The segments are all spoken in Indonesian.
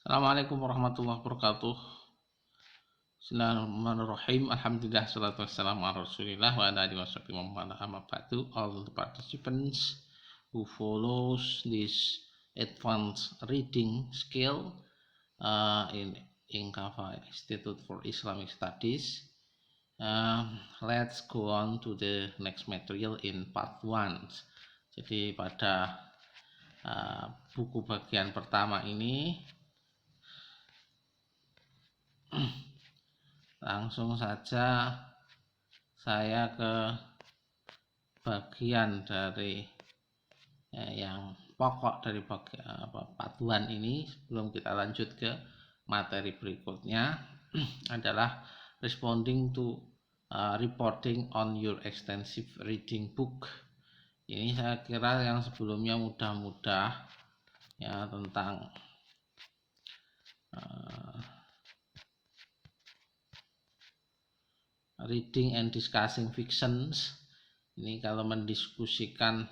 Assalamualaikum warahmatullahi wabarakatuh. Bismillahirrahmanirrahim. Alhamdulillah, salatu wassalamu ala rasulillah wa ala alihi washabihi wa man amma ba'du. All the participants who follows this advanced reading skill in Inkava Institute for Islamic Studies. Let's go on to the next material in part 1. Jadi pada buku bagian pertama ini langsung saja saya ke bagian dari yang pokok dari paduan ini. Sebelum kita lanjut ke materi berikutnya adalah responding to reporting on your extensive reading book. Ini saya kira yang sebelumnya mudah-mudah ya, tentang reading and discussing fictions. Ini kalau mendiskusikan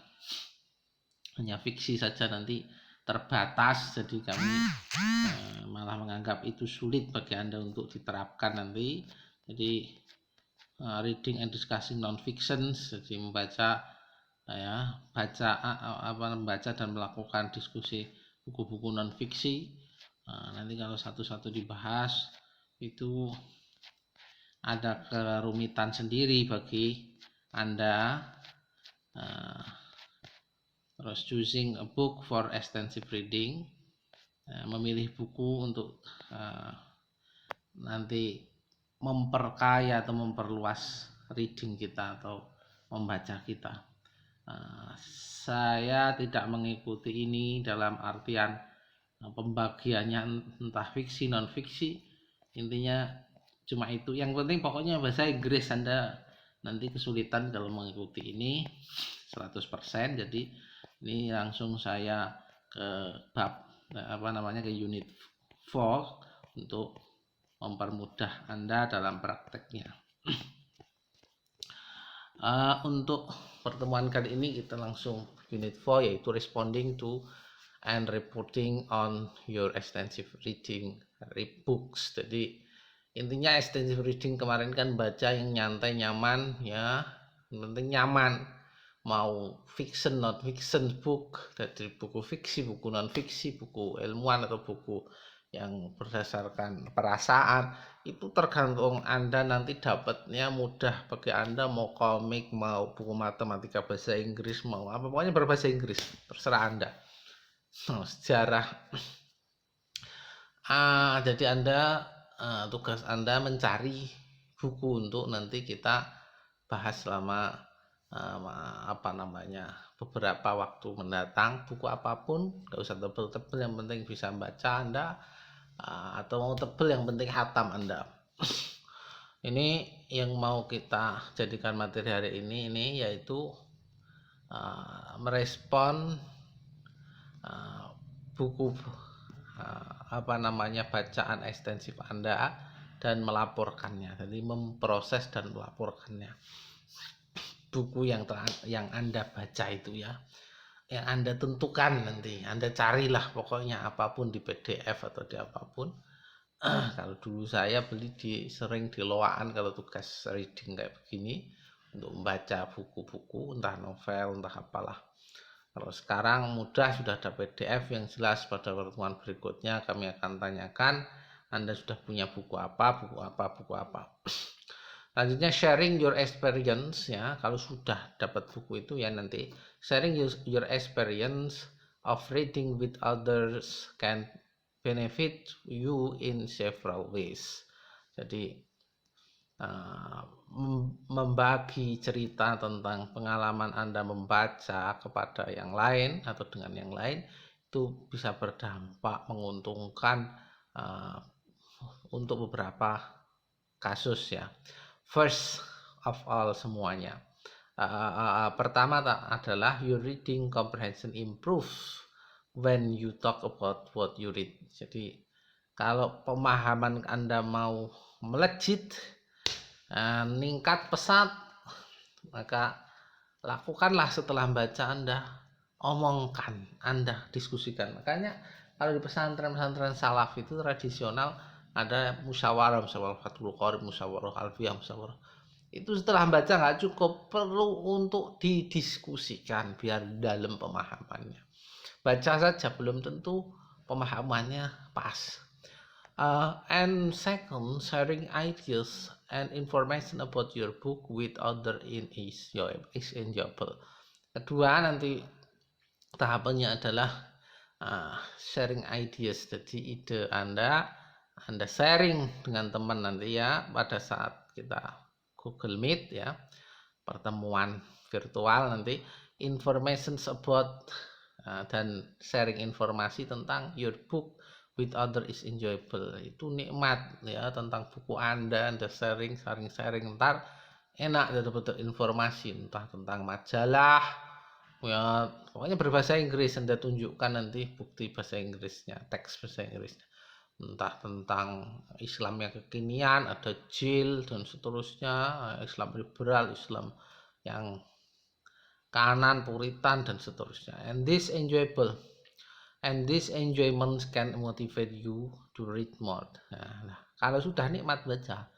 hanya fiksi saja nanti terbatas, jadi kami malah menganggap itu sulit bagi Anda untuk diterapkan nanti. Jadi reading and discussing non-fictions, jadi membaca dan melakukan diskusi buku-buku non-fiksi. Nanti kalau satu-satu dibahas itu ada kerumitan sendiri bagi Anda. Terus choosing a book for extensive reading, memilih buku untuk nanti memperkaya atau memperluas reading kita atau membaca kita. Saya tidak mengikuti ini dalam artian pembagiannya entah fiksi non fiksi, intinya cuma itu. Yang penting pokoknya bahasa Inggris. Anda nanti kesulitan kalau mengikuti ini 100%. Jadi ini langsung saya ke bab ke unit 4 untuk mempermudah Anda dalam prakteknya. Untuk pertemuan kali ini kita langsung unit 4, yaitu responding to and reporting on your extensive reading books. Jadi intinya extensive reading kemarin kan baca yang nyantai, nyaman ya, yang penting nyaman, mau fiction not fiction book, dari buku fiksi, buku non fiksi, buku ilmuwan atau buku yang berdasarkan perasaan, itu tergantung Anda nanti dapatnya mudah bagi Anda, mau komik, mau buku matematika bahasa Inggris, mau apa, pokoknya berbahasa Inggris, terserah Anda. Sejarah, jadi Anda tugas Anda mencari buku untuk nanti kita bahas selama beberapa waktu mendatang. Buku apapun, gak usah tebel-tebel, yang penting bisa baca Anda, atau mau tebel yang penting hatam Anda. Ini yang mau kita jadikan materi hari ini yaitu merespon buku bacaan ekstensif Anda dan melaporkannya. Jadi memproses dan melaporkannya. Buku yang Anda baca itu ya, yang Anda tentukan nanti, Anda carilah pokoknya apapun di PDF atau di apapun. Kalau dulu saya beli sering di Loaan kalau tugas reading kayak begini, untuk membaca buku-buku entah novel entah apalah. Kalau sekarang mudah, sudah ada PDF yang jelas. Pada pertemuan berikutnya kami akan tanyakan Anda sudah punya buku apa. Selanjutnya sharing your experience ya. Kalau sudah dapat buku itu ya, nanti sharing your experience of reading with others can benefit you in several ways. Jadi membagi cerita tentang pengalaman Anda membaca kepada yang lain atau dengan yang lain itu bisa berdampak menguntungkan untuk beberapa kasus ya. First of all, semuanya pertama adalah your reading comprehension improve when you talk about what you read. Jadi kalau pemahaman Anda mau melejit, meningkat pesat, maka lakukanlah setelah baca Anda, omongkan, Anda diskusikan. Makanya Kalau di pesantren-pesantren salaf itu tradisional ada musyawarah Fathul Qorib, musyawarah alfiyah, musyawarah. Itu setelah baca nggak cukup, perlu untuk didiskusikan biar dalam pemahamannya. Baca saja belum tentu pemahamannya pas. And second, sharing ideas and information about your book with other is enjoyable. Kedua, nanti tahapannya adalah sharing ideas. Jadi ide Anda sharing dengan teman nanti ya pada saat kita Google Meet ya, pertemuan virtual nanti, information about dan sharing informasi tentang your book with other is enjoyable. Itu nikmat ya, tentang buku Anda sharing ntar enak dapat informasi entah tentang majalah ya, pokoknya berbahasa Inggris. Anda tunjukkan nanti bukti bahasa Inggrisnya, teks bahasa Inggrisnya, entah tentang Islam yang kekinian, ada jil dan seterusnya, Islam liberal, Islam yang kanan, puritan dan seterusnya. And this enjoyment can motivate you to read more. Nah, kalau sudah nikmat baca,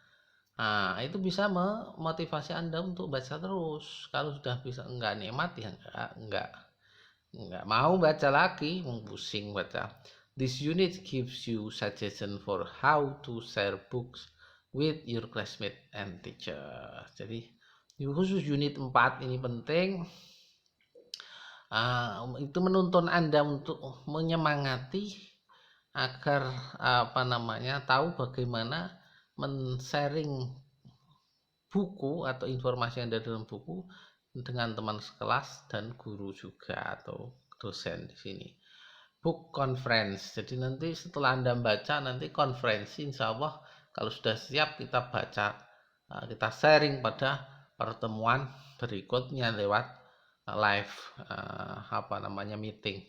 itu bisa memotivasi Anda untuk baca terus. Kalau sudah bisa enggak nikmat ya enggak mau baca lagi, pusing baca. This unit gives you suggestion for how to share books with your classmate and teacher. Jadi khusus unit 4 ini penting. Itu menuntun Anda untuk menyemangati agar tahu bagaimana men-sharing buku atau informasi yang ada dalam buku dengan teman sekelas dan guru juga atau dosen di sini. Book conference. Jadi nanti setelah Anda baca, nanti konferensi insya Allah kalau sudah siap kita baca, kita sharing pada pertemuan berikutnya lewat live meeting.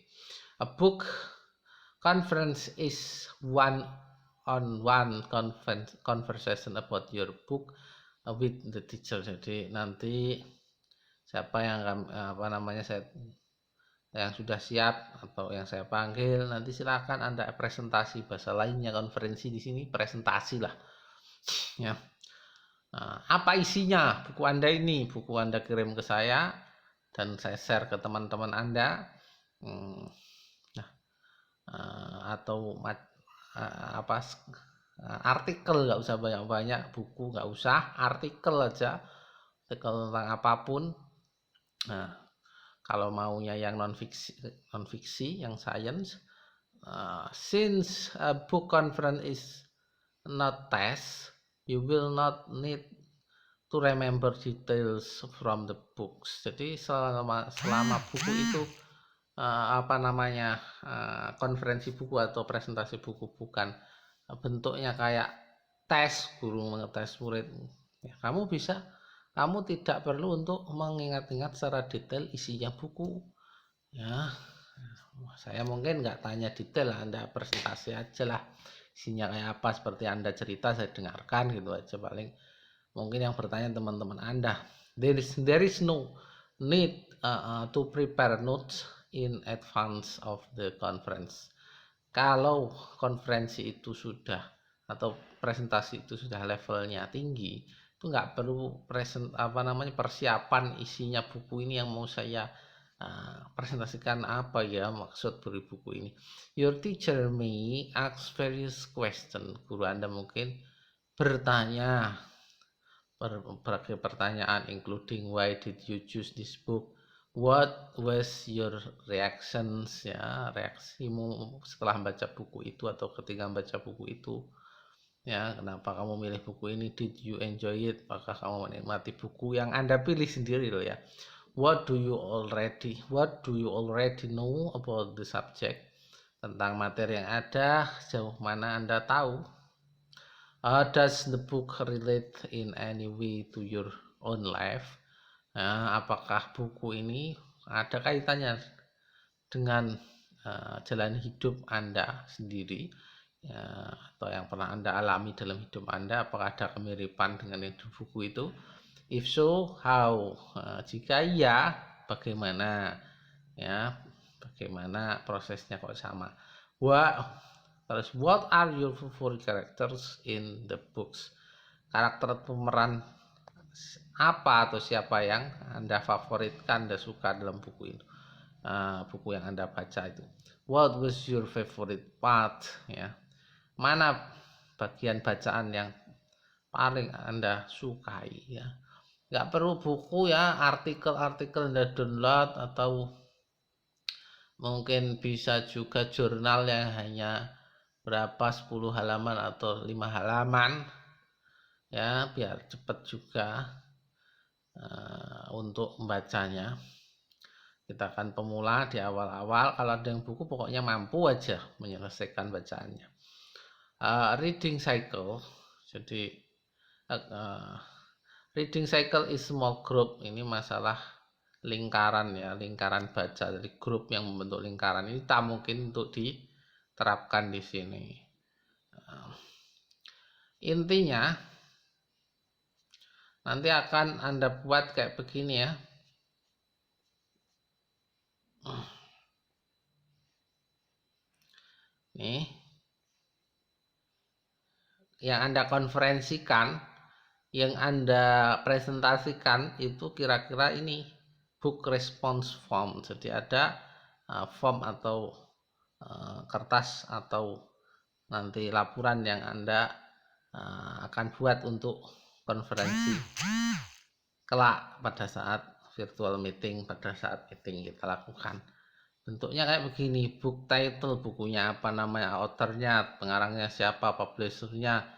A book conference is one-on-one conversation about your book with the teacher. Jadi nanti siapa yang yang sudah siap atau yang saya panggil, nanti silakan Anda presentasi, bahasa lainnya konferensi di sini presentasi lah ya. Apa isinya buku Anda ini? Buku Anda kirim ke saya dan saya share ke teman-teman Anda, atau artikel, nggak usah banyak-banyak, buku nggak usah, artikel aja, artikel tentang apapun. Kalau maunya yang non fiksi, yang science, since a book conference is not test, you will not need to remember details from the books. Jadi selama buku itu konferensi buku atau presentasi buku bukan bentuknya kayak tes, guru mengetes murid ya, kamu tidak perlu untuk mengingat-ingat secara detail isinya buku ya. Saya mungkin nggak tanya detail, Anda presentasi aja lah, isinya kayak apa, seperti Anda cerita saya dengarkan gitu aja paling. Mungkin yang bertanya teman-teman Anda. There is no need to prepare notes in advance of the conference. Kalau konferensi itu sudah atau presentasi itu sudah levelnya tinggi, itu nggak perlu persiapan isinya buku ini yang mau saya presentasikan apa ya maksud dari buku ini. Your teacher may ask various question. Guru Anda mungkin bertanya berbagai pertanyaan, including why did you choose this book, what was your reactions, ya, reaksimu setelah baca buku itu atau ketika baca buku itu ya, kenapa kamu milih buku ini, did you enjoy it, apakah kamu menikmati buku yang Anda pilih sendiri loh ya. What do you already know about the subject, tentang materi yang ada, sejauh mana Anda tahu. Does the book relate in any way to your own life? Apakah buku ini ada kaitannya dengan jalan hidup Anda sendiri ya, atau yang pernah Anda alami dalam hidup Anda? Apakah ada kemiripan dengan buku itu? If so, how? Jika iya, bagaimana? Ya, bagaimana prosesnya kok sama? What are your favorite characters in the books? Karakter pemeran apa atau siapa yang Anda favoritkan, Anda suka dalam buku itu, buku yang Anda baca itu. What was your favorite part? Ya, mana bagian bacaan yang paling Anda sukai? Ya, nggak perlu buku ya, artikel-artikel Anda download, atau mungkin bisa juga jurnal yang hanya berapa 10 halaman atau 5 halaman ya, biar cepat juga untuk membacanya. Kita akan pemula di awal-awal, kalau ada yang buku pokoknya mampu aja menyelesaikan bacaannya. Reading cycle, jadi reading cycle is small group, ini masalah lingkaran ya, lingkaran baca dari grup yang membentuk lingkaran ini tak mungkin untuk diterapkan di sini. Intinya nanti akan Anda buat kayak begini ya. Nih, yang Anda konferensikan, yang Anda presentasikan itu kira-kira ini book response form. Jadi ada form atau kertas atau nanti laporan yang Anda akan buat untuk konferensi kelak pada saat virtual meeting, pada saat meeting kita lakukan. Bentuknya kayak begini, book title, bukunya apa, namanya authornya, pengarangnya siapa, publishernya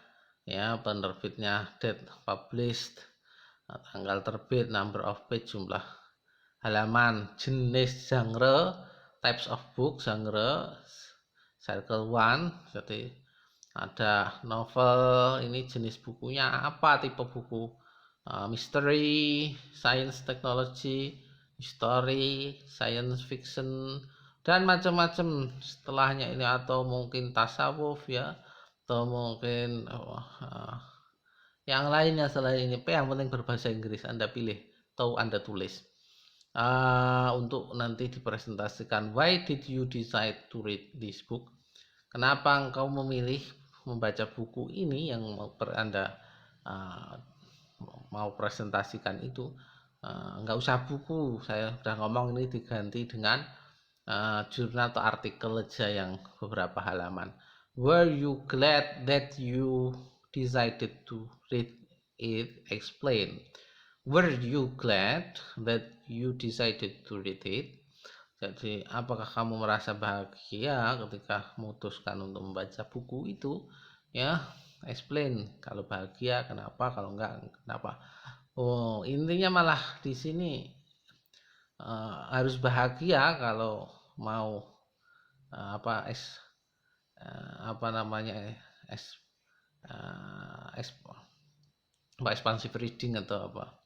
ya, penerbitnya, date published, tanggal terbit, number of page, jumlah halaman, jenis, genre, types of book, genre, circle 1, jadi ada novel, ini jenis bukunya apa, tipe buku, mystery, science technology, history, science fiction, dan macam-macam setelahnya ini, atau mungkin tasawuf ya, atau mungkin yang lainnya selain ini. Yang penting berbahasa Inggris, Anda pilih atau Anda tulis untuk nanti dipresentasikan. Why did you decide to read this book? Kenapa engkau memilih membaca buku ini yang Anda mau presentasikan itu? Nggak usah buku, saya udah ngomong, ini diganti dengan jurnal atau artikel aja yang beberapa halaman. Were you glad that you decided to read it? Explain. Were you glad that you decided to read it? Jadi apakah kamu merasa bahagia ketika memutuskan untuk membaca buku itu? Ya, explain. Kalau bahagia kenapa, kalau enggak kenapa. Oh, intinya malah di sini harus bahagia kalau mau apa namanya expansive reading atau apa.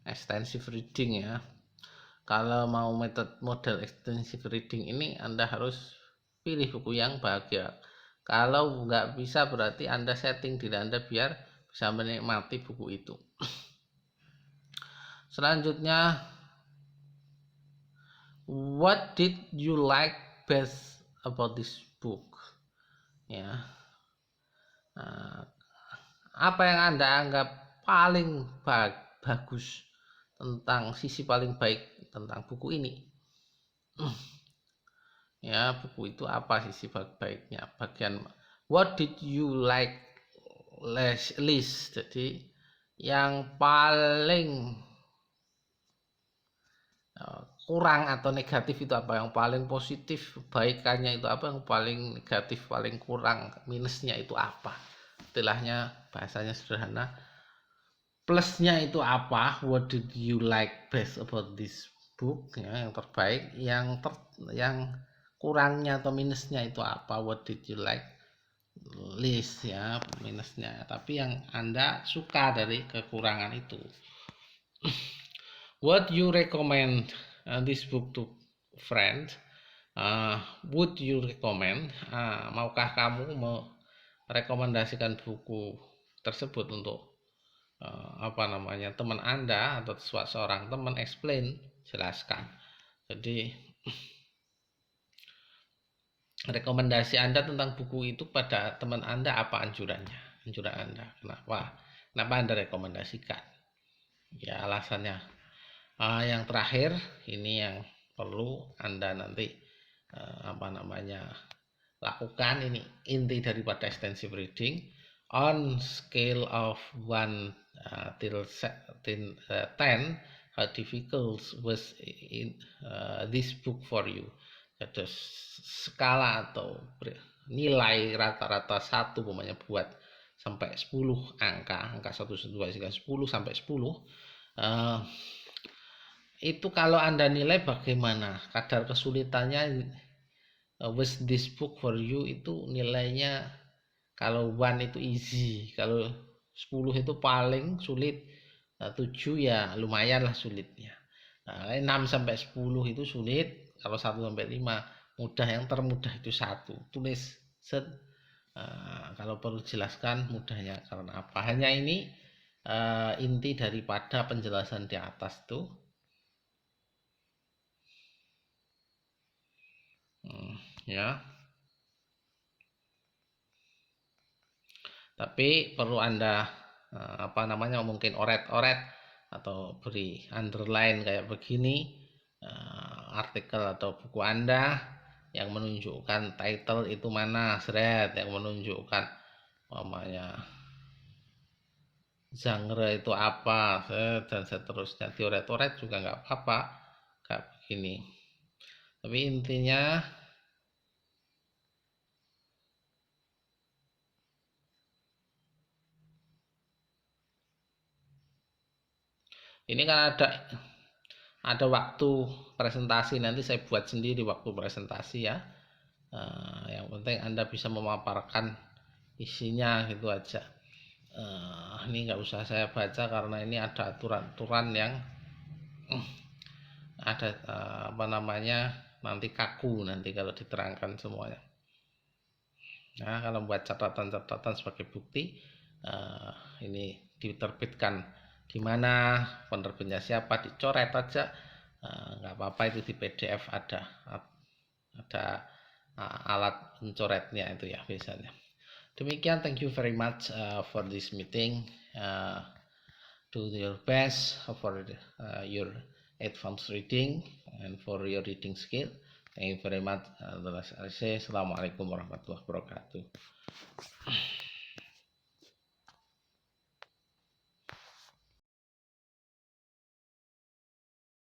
Extensive reading ya. Kalau mau model extensive reading ini, Anda harus pilih buku yang bahagia. Kalau nggak bisa, berarti Anda setting diri Anda biar bisa menikmati buku itu. Selanjutnya, what did you like best about this book? Ya, apa yang Anda anggap paling bagus tentang sisi paling baik tentang buku ini? Ya, buku itu apa sisi baiknya? Bagian what did you like least? Jadi yang paling kurang atau negatif itu apa, yang paling positif baikannya itu apa, yang paling negatif, paling kurang, minusnya itu apa. Istilahnya bahasanya sederhana, plusnya itu apa, what did you like best about this book, ya, yang terbaik, yang kurangnya atau minusnya itu apa, what did you like least, ya, minusnya, tapi yang Anda suka dari kekurangan itu. What you recommend this book to friend? Would you recommend? Maukah kamu merekomendasikan buku tersebut untuk teman Anda atau seorang teman explain, jelaskan. Jadi rekomendasi Anda tentang buku itu pada teman Anda apa anjuran Anda, kenapa Anda rekomendasikan, ya alasannya. Yang terakhir ini yang perlu Anda nanti lakukan, ini inti daripada extensive reading. On scale of 1 till 10, how difficult was this book for you? Jadi skala atau nilai rata-rata 1 umpamanya buat sampai 10 angka 1, 2, 3, 10 sampai 10, itu kalau Anda nilai bagaimana kadar kesulitannya. Was this book for you itu nilainya, kalau 1 itu easy, kalau 10 itu paling sulit, 7 ya lumayan lah sulitnya, 6 sampai 10 itu sulit, kalau 1 sampai 5 mudah, yang termudah itu 1. Tulis set. Kalau perlu jelaskan mudahnya karena apa. Hanya ini inti daripada penjelasan di atas tuh. Ya. Tapi perlu Anda mungkin oret-oret atau beri underline kayak begini, artikel atau buku Anda yang menunjukkan title itu mana, yang menunjukkan genre itu apa, dan seterusnya. Dioret-oret juga nggak apa-apa kayak begini. Tapi intinya ini kan ada waktu presentasi, nanti saya buat sendiri waktu presentasi ya. Yang penting Anda bisa memaparkan isinya gitu aja. Ini nggak usah saya baca karena ini ada aturan-aturan yang ada nanti kaku nanti kalau diterangkan semuanya. Nah, kalau buat catatan-catatan sebagai bukti, ini diterbitkan di mana, penerbitnya siapa, dicoret aja, nggak apa-apa, itu di PDF ada alat pencoretnya itu ya biasanya. Demikian, thank you very much for this meeting. Do your best for your advanced reading and for your reading skill. Thank you very much. Assalamualaikum warahmatullahi wabarakatuh.